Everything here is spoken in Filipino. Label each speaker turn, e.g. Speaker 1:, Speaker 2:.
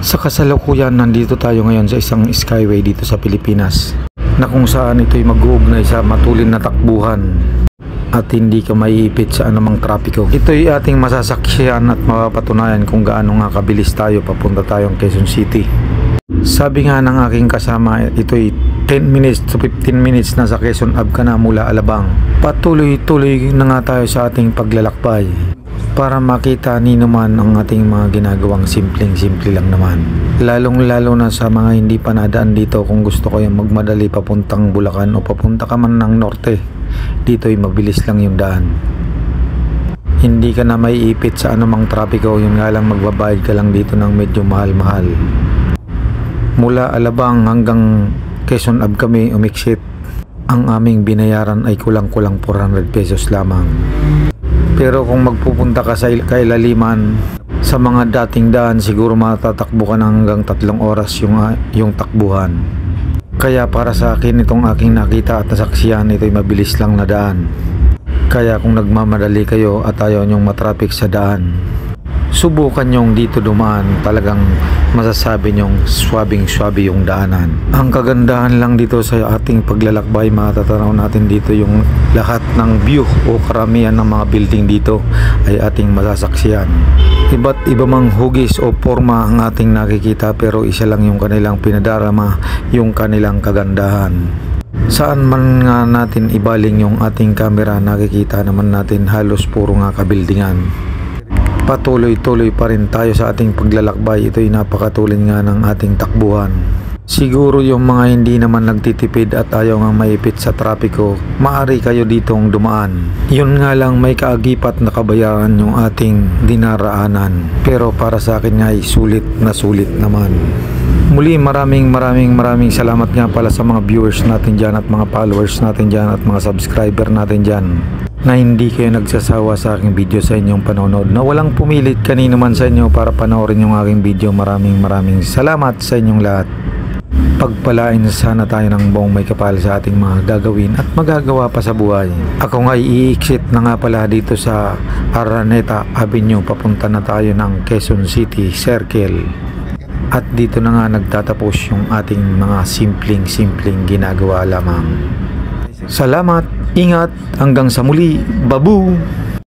Speaker 1: Sa kasalukuyan, nandito tayo ngayon sa isang skyway dito sa Pilipinas na kung saan ito'y mag-uugnay sa matulin na takbuhan at hindi ka maiipit sa anumang trapiko. Ito'y ating masasaksihan at mapapatunayan kung gaano nga kabilis tayo papunta tayong Quezon City. Sabi nga ng aking kasama, ito'y 10 minutes to 15 minutes na sa Quezon Ave ka na mula Alabang. Patuloy-tuloy na nga tayo sa ating paglalakbay para makita ni naman ang ating mga ginagawang simpleng-simple lang naman. Lalong-lalo na sa mga hindi pa nadaan dito, kung gusto ko yung magmadali papuntang Bulacan o papunta ka man ng norte, dito'y mabilis lang yung daan. Hindi ka na maiipit sa anumang trapiko, yun nga lang magbabayad ka lang dito ng medyo mahal-mahal. Mula Alabang hanggang Quezon Ave kami umiksit. Ang aming binayaran ay kulang-kulang 400 pesos lamang. Pero kung magpupunta ka sa kailaliman, sa mga dating daan, siguro matatakbo ka na hanggang 3 oras yung takbuhan. Kaya para sa akin, itong aking nakita at nasaksihan, ito'y mabilis lang na daan. Kaya kung nagmamadali kayo at ayaw nyong matraffic sa daan, subukan nyong dito dumaan. Talagang masasabi nyong swabing-swabe yung daanan. Ang kagandahan lang dito sa ating paglalakbay, matatanaw natin dito yung lahat ng view o karamihan ng mga building dito ay ating masasaksihan. Iba't iba mang hugis o forma ang ating nakikita, pero isa lang yung kanilang pinadarama, yung kanilang kagandahan. Saan man nga natin ibaling yung ating camera, nakikita naman natin halos puro nga kabildingan. Patuloy-tuloy pa rin tayo sa ating paglalakbay. Ito'y napakatulin nga ng ating takbuhan. Siguro yung mga hindi naman nagtitipid at ayaw nga maipit sa trapiko, maaari kayo ditong dumaan. Yun nga lang, may kaagipat na kabayaran yung ating dinaraanan. Pero para sa akin nga ay sulit na sulit naman. Muli, maraming salamat nga pala sa mga viewers natin dyan at mga followers natin dyan at mga subscriber natin dyan, na hindi kayo nagsasawa sa aking video sa inyong panonood, na walang pumilit kanino man sa inyo para panoorin yung aking video. Maraming salamat sa inyong lahat. Pagpalain sana tayo ng buong may kapal sa ating mga gagawin at magagawa pa sa buhay. Ako nga i-exit na nga pala dito sa Araneta Avenue, papunta na tayo ng Quezon City Circle. At dito na nga nagtatapos yung ating mga simpleng ginagawa lamang. Salamat, ingat, hanggang sa muli, babu!